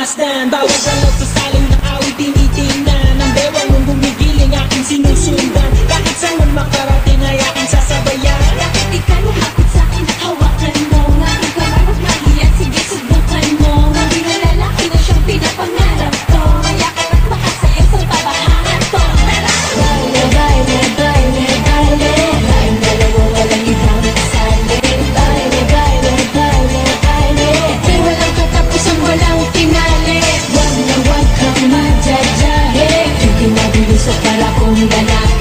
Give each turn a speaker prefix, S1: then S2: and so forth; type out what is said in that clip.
S1: masdan. Bawat galaw sa saling ng awit tinitingnan. Ang bewang mong gumigiling aking sinusundan. Kahit saan makarating ay aking sasabayan.
S2: Bakit di ka lumapit sa'kin? Hawakan mo ang aking kamay. Huwag mahiya, sige subukan mo. Hindi na lalaki na siyang pinapangarap ko. Mayakap at makasaya sa tabahan to. Tara! Baile, baile, baile, baile. Tayong dalawa walang ibang kasali. Baile, baile, baile, baile. Di walang katapusan, walang finale. Wag na wag kang madyajahe. Hindi mabilis at para kong ganap.